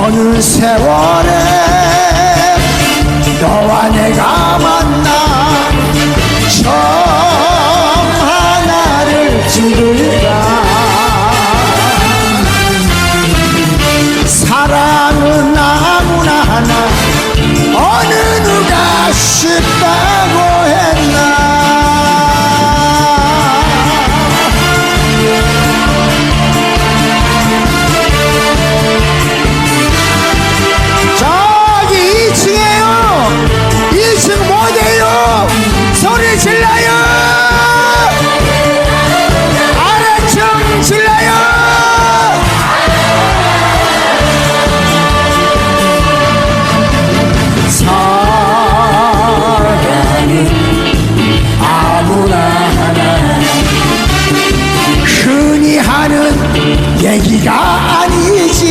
어느 세월에 너와 내가 만나 정 하나를 지을까. 사랑은 아무나 하나 어느 누가 쉽다고 했나. 저기 2층에요 2층 못해요. 소리 질러요. 아래층 질러요. 사랑은 아무나 하나 흔히 하는 얘기가 아니지.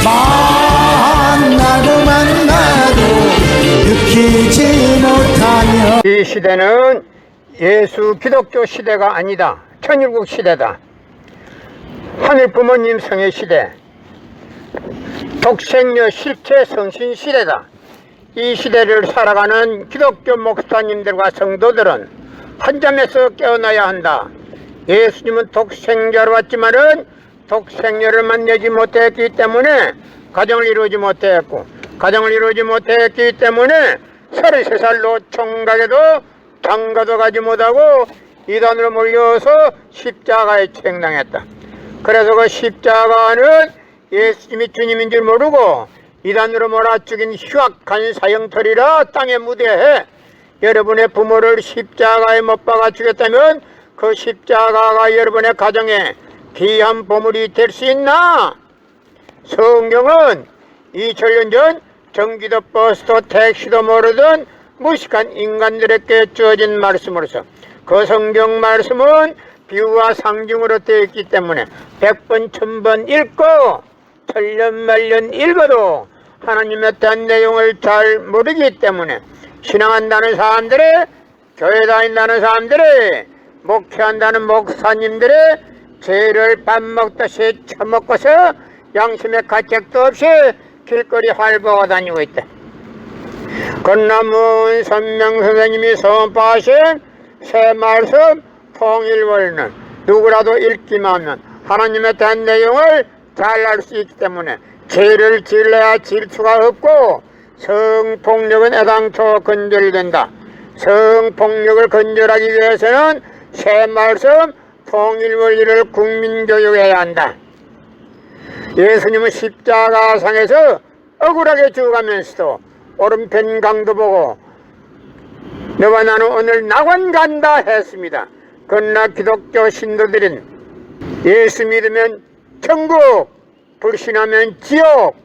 만나도 느끼지 못하며. 이 시대는 예수 기독교 시대가 아니다. 천일국 시대다. 하늘 부모님 성의 시대, 독생녀 실체 성신 시대다. 이 시대를 살아가는 기독교 목사님들과 성도들은 한 점에서 깨어나야 한다. 예수님은 독생자로 왔지만은 독생녀를 만나지 못했기 때문에 가정을 이루지 못했고, 가정을 이루지 못했기 때문에 33살로 총각에도 장가도 가지 못하고 이단으로 몰려서 십자가에 책당했다. 그래서 그 십자가는 예수님이 주님인 줄 모르고 이단으로 몰아 죽인 흉악한 사형터리라 땅에 무대해. 여러분의 부모를 십자가에 못 박아 죽였다면 그 십자가가 여러분의 가정에 귀한 보물이 될 수 있나? 성경은 2000년 전 전기도 버스도 택시도 모르던 무식한 인간들에게 주어진 말씀으로서 그 성경 말씀은 비유와 상징으로 되어 있기 때문에 100번 1000번 읽고 천년 만년 읽어도 하나님에 대한 내용을 잘 모르기 때문에 신앙한다는 사람들의, 교회 다닌다는 사람들의, 목회한다는 목사님들의 죄를 밥 먹듯이 처먹고서 양심의 가책도 없이 길거리 활보하고 다니고 있다. 건남문 선명 선생님이 선포하신 새 말씀 통일원리는 누구라도 읽기만 하면 하나님에 대한 내용을 잘 알 수 있기 때문에 죄를 질러야 질수가 없고 성폭력은 애당초 건절된다. 성폭력을 건절하기 위해서는 새 말씀 통일원리를 국민교육해야 한다. 예수님은 십자가상에서 억울하게 죽어가면서도 오른편 강도 보고 너와 나는 오늘 낙원 간다 했습니다. 그러나 기독교 신도들은 예수 믿으면 천국, 불신하면 지옥,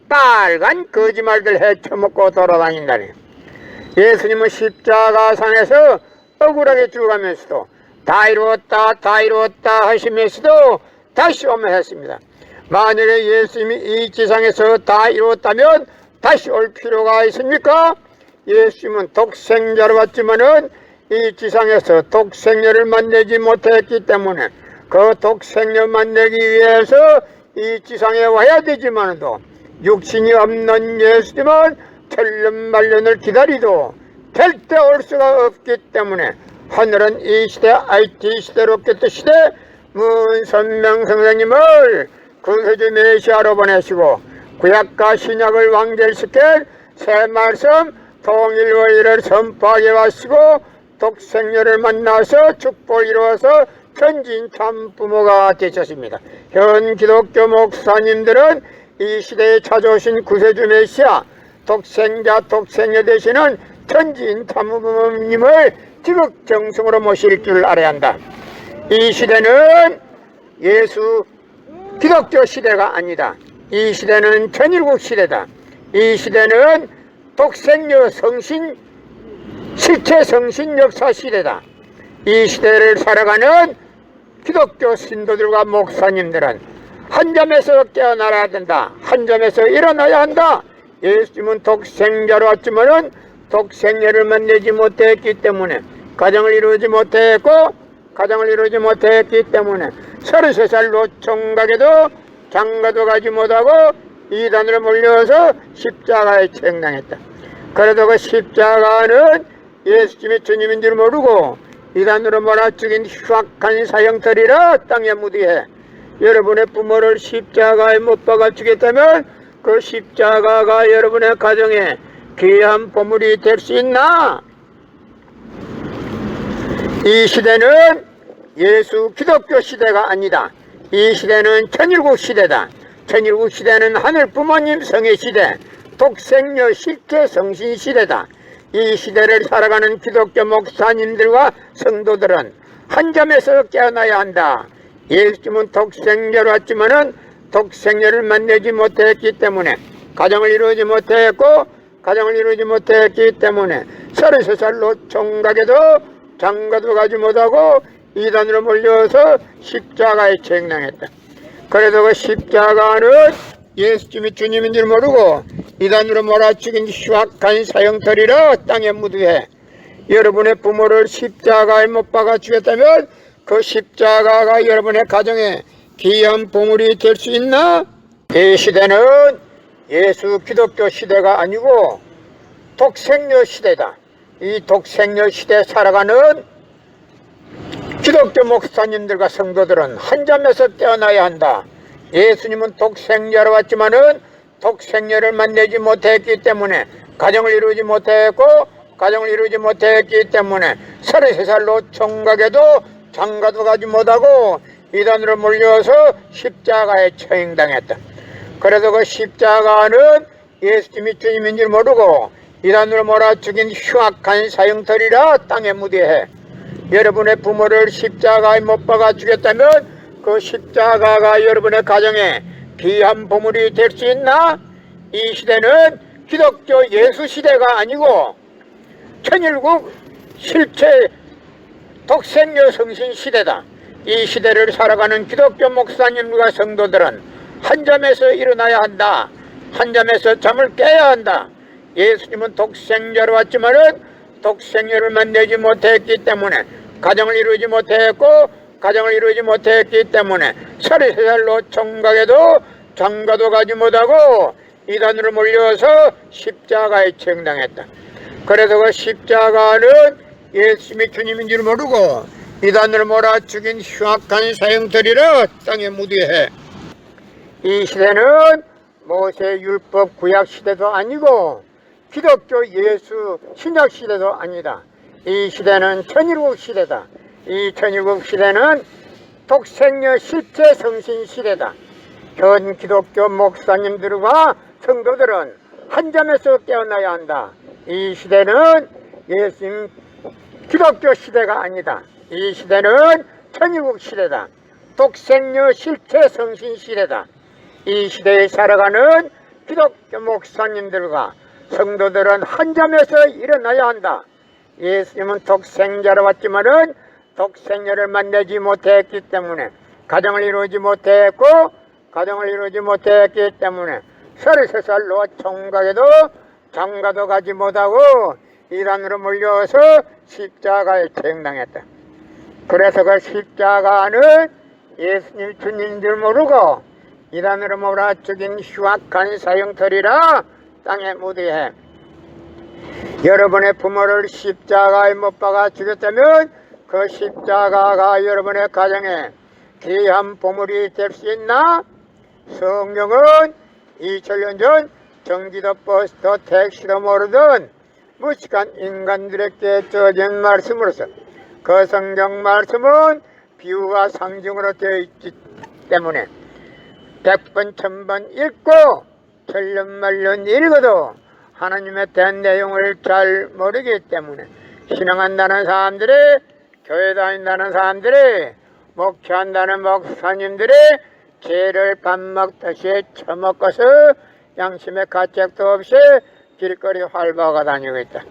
빨간 거짓말들 헤쳐먹고 돌아다닌다니. 예수님은 십자가상에서 억울하게 죽어가면서도 다 이루었다 다 이루었다 하시면서도 다시 오면 했습니다. 만약에 예수님이 이 지상에서 다 이루었다면 다시 올 필요가 있습니까? 예수님은 독생자로 왔지만은 이 지상에서 독생녀를 만나지 못했기 때문에 그 독생녀 만나기 위해서 이 지상에 와야 되지만도 육신이 없는 예수님은 천년 만년을 기다리도 절대 올 수가 없기 때문에 하늘은 이 시대 IT 시대로 깨끗 시대 문선명 선생님을 구세주 메시아로 보내시고 구약과 신약을 완결시킬 새 말씀 통일원리를 선포하게 하시고 독생녀를 만나서 축복을 이루어서 천진 참부모가 되셨습니다. 현 기독교 목사님들은 이 시대에 찾아오신 구세주 메시아 독생자 독생녀 되시는 천진 참부모님을 지극정성으로 모실 줄 알아야 한다. 이 시대는 예수 기독교 시대가 아니다. 이 시대는 천일국 시대다. 이 시대는 독생녀 성신 실체 성신 역사 시대다. 이 시대를 살아가는 기독교 신도들과 목사님들은 한 점에서 깨어나야 된다. 한 점에서 일어나야 한다. 예수님은 독생자로 왔지만은 독생녀를 만나지 못했기 때문에 가정을 이루지 못했고 가정을 이루지 못했기 때문에 33살 노총각에도 장가도 가지 못하고 이단으로 몰려서 십자가에 책당했다. 그래도 그 십자가는 예수님이 주님인 줄 모르고 이단으로 몰아 죽인 흉악한 사형터리라 땅에 묻이해. 여러분의 부모를 십자가에 못 박아 죽였다면 그 십자가가 여러분의 가정에 귀한 보물이 될 수 있나? 이 시대는 예수 기독교 시대가 아니다. 이 시대는 천일국 시대다. 천일국 시대는 하늘 부모님 성의 시대, 독생녀 실제 성신 시대다. 이 시대를 살아가는 기독교 목사님들과 성도들은 한 점에서 깨어나야 한다. 예수님은 독생녀로 왔지만은 독생녀를 만나지 못했기 때문에 가정을 이루지 못했고 가정을 이루지 못했기 때문에 33살 노총각에도 장가도 가지 못하고 이단으로 몰려서 십자가에 책당했다. 그래도 그 십자가는 예수님이 주님인 줄 모르고 이단으로 몰아 죽인 흉악한 사형터리라 땅에 묻이해. 여러분의 부모를 십자가에 못 박아 죽였다면 그 십자가가 여러분의 가정에 귀한 보물이 될 수 있나? 이 시대는 예수 기독교 시대가 아니고 독생녀 시대다. 이 독생녀 시대에 살아가는 기독교 목사님들과 성도들은 한 점에서 깨어나야 한다. 예수님은 독생녀로 왔지만은 독생녀를 만나지 못했기 때문에 가정을 이루지 못했고 가정을 이루지 못했기 때문에 33살 노총각에도 장가도 가지 못하고 이단으로 몰려서 십자가에 처형당했다. 그래서 그 십자가는 예수님이 주님인 줄 모르고 이단으로 몰아 죽인 흉악한 사형터리라 땅에 묻이해. 여러분의 부모를 십자가에 못 박아 죽였다면 그 십자가가 여러분의 가정에 귀한 보물이 될 수 있나? 이 시대는 기독교 예수 시대가 아니고 천일국 실체 독생녀 성신 시대다. 이 시대를 살아가는 기독교 목사님과 성도들은 한 점에서 일어나야 한다. 한 점에서 잠을 깨야 한다. 예수님은 독생자로 왔지만은 독생녀를 만나지 못했기 때문에 가정을 이루지 못했고 가정을 이루지 못했기 때문에 33살 노총각에도 장가도 가지 못하고 이단으로 몰려서 십자가에 책당했다. 그래서 그 십자가는 예수님이 주님인 줄 모르고 이단으로 몰아 죽인 흉악한 사형터리라 땅에 묻이해. 이 시대는 모세 율법 구약 시대도 아니고 기독교 예수 신약 시대도 아니다. 이 시대는 천일국 시대다. 이 천일국 시대는 독생녀 실제 성신 시대다. 현 기독교 목사님들과 성도들은 한 점에서 깨어나야 한다. 이 시대는 예수님 기독교 시대가 아니다. 이 시대는 천일국 시대다. 독생녀 실체 성신 시대다. 이 시대에 살아가는 기독교 목사님들과 성도들은 한 점에서 일어나야 한다. 예수님은 독생자로 왔지만은 독생녀를 만나지 못했기 때문에 가정을 이루지 못했고 가정을 이루지 못했기 때문에 33살 노총각에도 장가도 가지 못하고 이단으로 몰려서 십자가에 책당했다. 그래서 그 십자가는 예수님 주님인 줄 모르고 이단으로 몰아 죽인 흉악한 사형터리라 땅에 묻이해. 여러분의 부모를 십자가에 못 박아 죽였다면 그 십자가가 여러분의 가정에 귀한 보물이 될 수 있나? 성경은 2000년 전 전기도 버스도 택시도 모르던 무식한 인간들에게 주어진 말씀으로서 그 성경 말씀은 비유와 상징으로 되어 있기 때문에 100번 1000번 읽고 천년만년 읽어도 하나님의 대한 내용을 잘 모르기 때문에 신앙한다는 사람들이 교회 다닌다는 사람들이 목회한다는 목사님들이 죄를 밥 먹듯이 처먹어서 양심의 가책도 없이 길거리 활보하고 다니고 있다.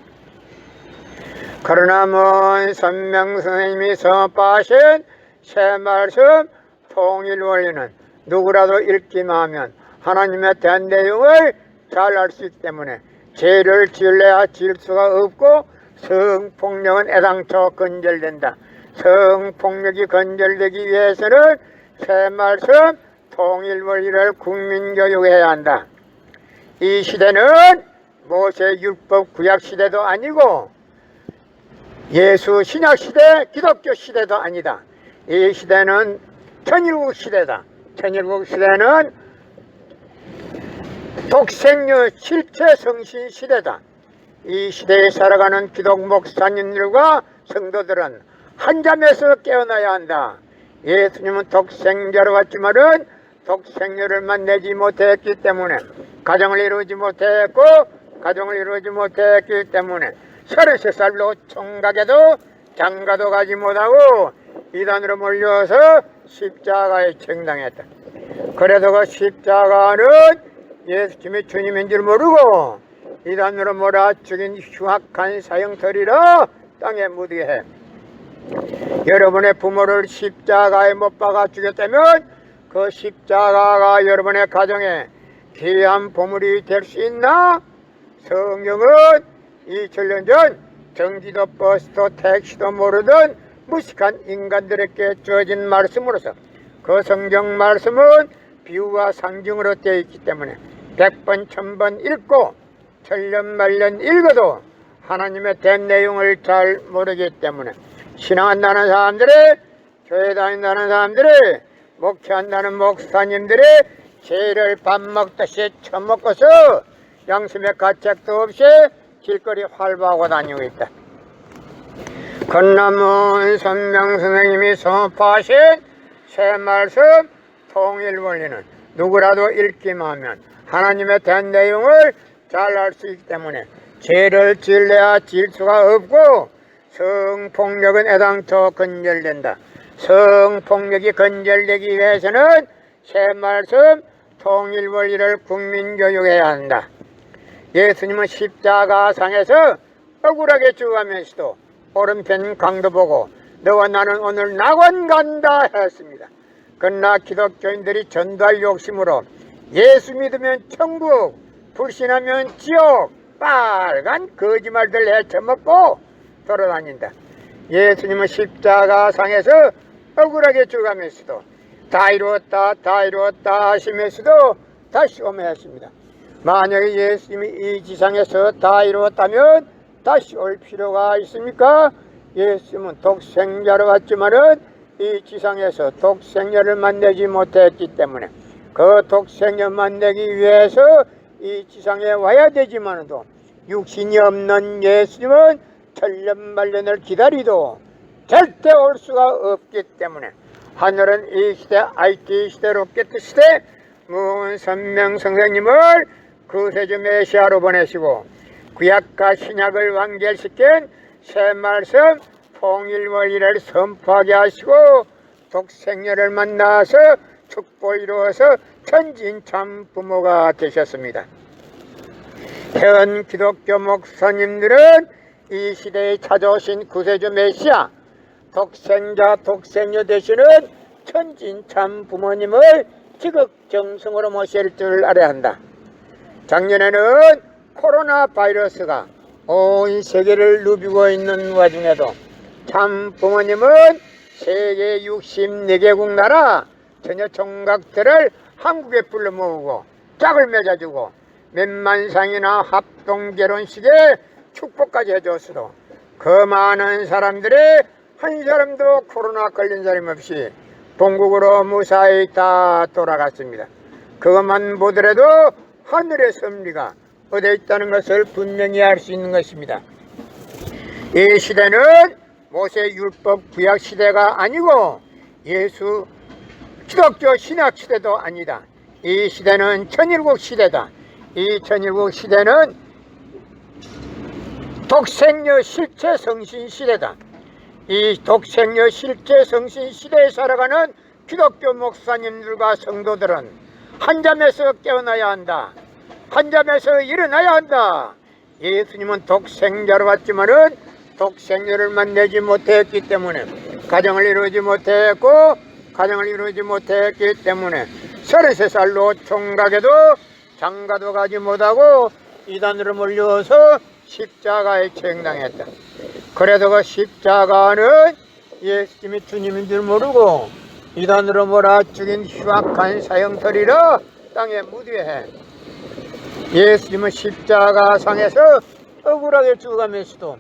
그러나 먼 선명선생님이 선포하신 새 말씀 통일 원리는 누구라도 읽기만 하면 하나님에 대한 내용을 잘 알 수 있기 때문에 죄를 지을래야 지을 수가 없고 성폭력은 애당초 건절된다. 성폭력이 건절되기 위해서는 새 말씀 통일 원리를 국민교육해야 한다. 이 시대는 모세 율법 구약 시대도 아니고 예수 신약 시대 기독교 시대도 아니다. 이 시대는 천일국 시대다. 천일국 시대는 독생녀 실체 성신 시대다. 이 시대에 살아가는 기독 목사님들과 성도들은 한 잠에서 깨어나야 한다. 예수님은 독생자로 왔지만은 독생녀를 만나지 못했기 때문에 가정을 이루지 못했고 가정을 이루지 못했기 때문에 33살로 총각에도 장가도 가지 못하고 이단으로 몰려서 십자가에 청당했다. 그래도 그 십자가는 예수님이 주님인 줄 모르고 이단으로 몰아 죽인 흉악한 사형터리라 땅에 묻게 해. 여러분의 부모를 십자가에 못 박아 죽였다면 그 십자가가 여러분의 가정에 귀한 보물이 될 수 있나? 성경은 2000년 전 전기도 버스도 택시도 모르던 무식한 인간들에게 주어진 말씀으로서 그 성경 말씀은 비유와 상징으로 되어 있기 때문에 100번 1000번 읽고 천년만년 읽어도 하나님의 된 내용을 잘 모르기 때문에 신앙한다는 사람들이 교회 다닌다는 사람들이 목회한다는 목사님들이 죄를 밥 먹듯이 처먹고서 양심의 가책도 없이 길거리 활보하고 다니고 있다. 건남은 선명 선생님이 선포하신 새 말씀 통일 원리는 누구라도 읽기만 하면 하나님의 된 내용을 잘 알 수 있기 때문에 죄를 지을래야 지을 수가 없고 성폭력은 애당초 건절된다. 성폭력이 건절되기 위해서는 새 말씀 통일 원리를 국민교육해야 한다. 예수님은 십자가상에서 억울하게 죽어가면서도 오른편 강도 보고 너와 나는 오늘 낙원 간다 했습니다. 그러나 기독교인들이 전도할 욕심으로 예수 믿으면 천국, 불신하면 지옥, 빨간 거짓말들 헤쳐먹고 돌아다닌다. 예수님은 십자가상에서 억울하게 죽어가면서도 다 이루었다 다 이루었다 하시면서도 다시 오매 했습니다. 만약에 예수님이 이 지상에서 다 이루었다면 다시 올 필요가 있습니까? 예수님은 독생자로 왔지만은 이 지상에서 독생자를 만나지 못했기 때문에 그 독생자 만나기 위해서 이 지상에 와야 되지만도 육신이 없는 예수님은 천년만년을 기다리도 절대 올 수가 없기 때문에 하늘은 이 시대 IT 시대 로켓 시대 문선명 선생님을 구세주 메시아로 보내시고 구약과 신약을 완결시킨 새 말씀 통일 원리를 선포하게 하시고 독생녀를 만나서 축복을 이루어서 천진참 부모가 되셨습니다. 현 기독교 목사님들은 이 시대에 찾아오신 구세주 메시아 독생자 독생녀 되시는 천진참 부모님을 지극정성으로 모실 줄 알아야 한다. 작년에는 코로나 바이러스가 온 세계를 누비고 있는 와중에도 참 부모님은 세계 64개국 나라 처녀 총각들을 한국에 불러 모으고 짝을 맺어주고 몇만 상이나 합동 결혼식에 축복까지 해줬어도 그 많은 사람들이 한 사람도 코로나 걸린 사람 없이 본국으로 무사히 다 돌아갔습니다. 그것만 보더라도 하늘의 섭리가 어디에 있다는 것을 분명히 알 수 있는 것입니다. 이 시대는 모세 율법 구약 시대가 아니고 예수 기독교 신약 시대도 아니다. 이 시대는 천일국 시대다. 이 천일국 시대는 독생녀 실체 성신 시대다. 이 독생녀 실체 성신 시대에 살아가는 기독교 목사님들과 성도들은 한잠에서 깨어나야 한다. 한잠에서 일어나야 한다. 예수님은 독생자로 왔지만은 독생녀를 만나지 못했기 때문에 가정을 이루지 못했고 가정을 이루지 못했기 때문에 33살로 총각에도 장가도 가지 못하고 이단으로 몰려서 십자가에 청당했다. 그래도 그 십자가는 예수님이 주님인 줄 모르고 이단으로 몰아 죽인 흉악한 사형터리로 땅에 묻게 예수님은 십자가상에서 억울하게 죽어가면서도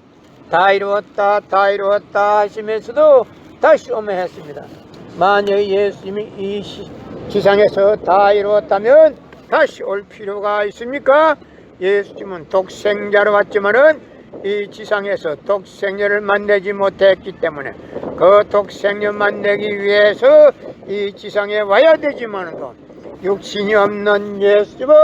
다 이루었다 다 이루었다 하시면서도 다시 오매했습니다. 만약 예수님이 이 지상에서 다 이루었다면 다시 올 필요가 있습니까? 예수님은 독생자로 왔지만은 이 지상에서 독생녀를 만나지 못했기 때문에 그 독생녀 만나기 위해서 이 지상에 와야 되지만은 육신이 없는 예수님은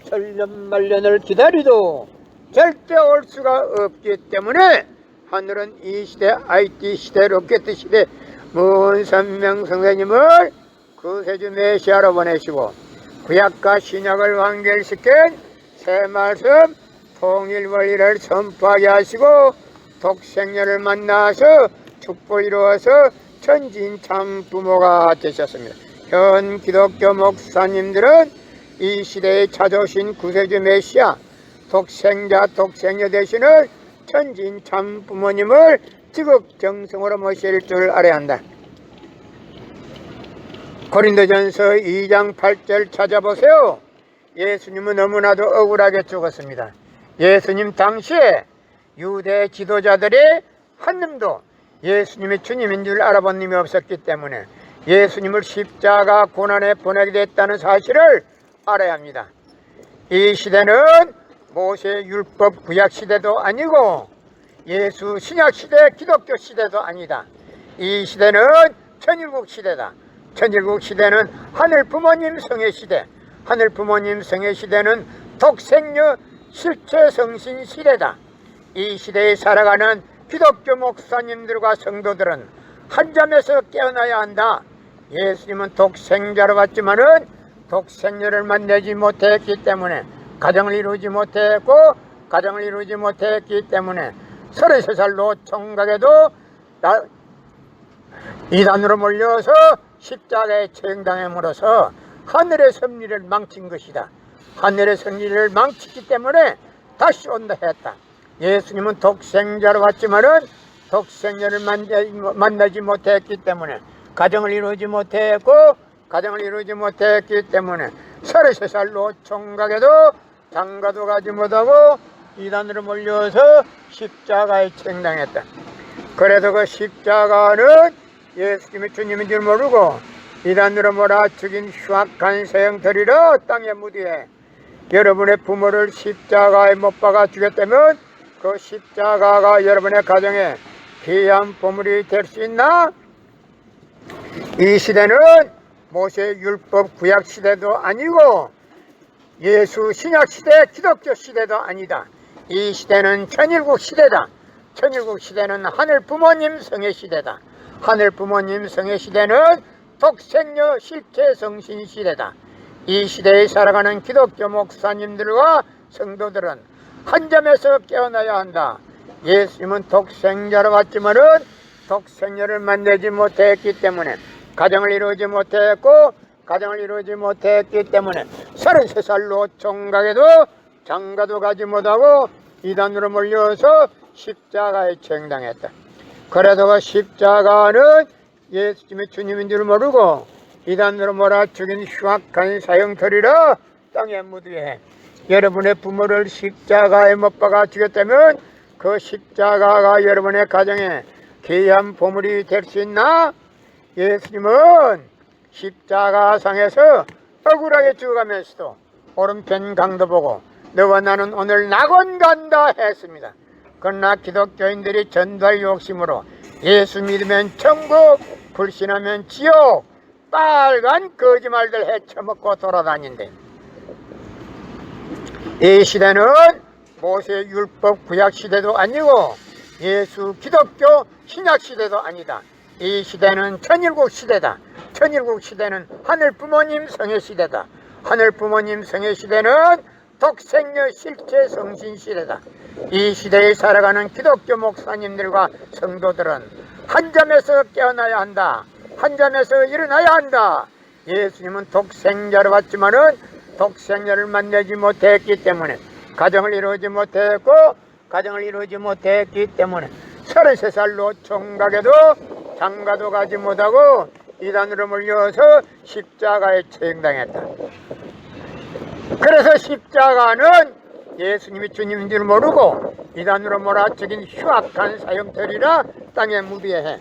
천년만년을 기다리도 절대 올 수가 없기 때문에 하늘은 이 시대 IT 시대 로켓 시대 문선명 선생님을 구세주 메시아로 보내시고 구약과 신약을 완결시킨 새 말씀 통일 원리를 선포하게 하시고 독생녀를 만나서 축복을 이루어서 천진참 부모가 되셨습니다. 현 기독교 목사님들은 이 시대에 찾아오신 구세주 메시아 독생자 독생녀 되시는 천진참 부모님을 지극정성으로 모실 줄 알아야 한다. 고린도전서 2장 8절 찾아보세요. 예수님은 너무나도 억울하게 죽었습니다. 예수님 당시에 유대 지도자들이 한 놈도 예수님이 주님인 줄 알아본 놈이 없었기 때문에 예수님을 십자가 고난에 보내게 됐다는 사실을 알아야 합니다. 이 시대는 모세 율법 구약 시대도 아니고 예수 신약 시대 기독교 시대도 아니다. 이 시대는 천일국 시대다. 천일국 시대는 하늘 부모님 성의 시대, 하늘 부모님 성의 시대는 독생녀 실체 성신 시대다. 이 시대에 살아가는 기독교 목사님들과 성도들은 한 잠에서 깨어나야 한다. 예수님은 독생자로 왔지만은 독생녀를 만나지 못했기 때문에 가정을 이루지 못했고 가정을 이루지 못했기 때문에 33살로 총각에도 이단으로 몰려서 십자가에 처형당함으로써 하늘의 섭리를 망친 것이다. 하늘의 섭리를 망치기 때문에 다시 온다 했다. 예수님은 독생자로 왔지만은 독생녀를 만나지 못했기 때문에 가정을 이루지 못했고 가정을 이루지 못했기 때문에 33살로 총각에도 장가도 가지 못하고 이단으로 몰려서 십자가에 처형당했다. 그래서 그 십자가는 예수님이 주님인 줄 모르고 이단으로 몰아 죽인 흉악한 사형터리로 땅에 묻게 여러분의 부모를 십자가에 못 박아 죽였다면 그 십자가가 여러분의 가정에 귀한 보물이 될 수 있나? 이 시대는 모세 율법 구약 시대도 아니고 예수 신약 시대 기독교 시대도 아니다. 이 시대는 천일국 시대다. 천일국 시대는 하늘 부모님 성의 시대다. 하늘 부모님 성의 시대는 독생녀 실체 성신 시대다. 이 시대에 살아가는 기독교 목사님들과 성도들은 한 잠에서 깨어나야 한다. 예수님은 독생자로 왔지만은 독생녀를 만나지 못했기 때문에 가정을 이루지 못했고 가정을 이루지 못했기 때문에 33살로 총각에도 장가도 가지 못하고 이단으로 몰려서 십자가에 처형당했다. 그래서 그 십자가는 예수님이 주님인 줄 모르고 이단으로 몰아 죽인 흉악한 사형터리로 땅에 묻게 여러분의 부모를 십자가에 못 박아 죽였다면 그 십자가가 여러분의 가정에 귀한 보물이 될 수 있나? 예수님은 십자가상에서 억울하게 죽어가면서도 오른편 강도 보고 너와 나는 오늘 낙원 간다 했습니다. 그러나 기독교인들이 전도할 욕심으로 예수 믿으면 천국, 불신하면 지옥, 빨간 거짓말들 헤쳐먹고 돌아다닌대. 이 시대는 모세 율법 구약 시대도 아니고 예수 기독교 신약 시대도 아니다. 이 시대는 천일국 시대다. 천일국 시대는 하늘 부모님 성의 시대다. 하늘 부모님 성의 시대는 독생녀 실체 성신 시대다. 이 시대에 살아가는 기독교 목사님들과 성도들은 한 잠에서 깨어나야 한다. 한 잠에서 일어나야 한다. 예수님은 독생자로 왔지만은 독생녀를 만나지 못했기 때문에 가정을 이루지 못했고 가정을 이루지 못했기 때문에 33살로 총각에도 장가도 가지 못하고 이단으로 몰려서 십자가에 처형당했다. 그래서 십자가는 예수님이 주님인 줄 모르고 이단으로 몰아치긴 흉악한 사형터리라 땅에 무비해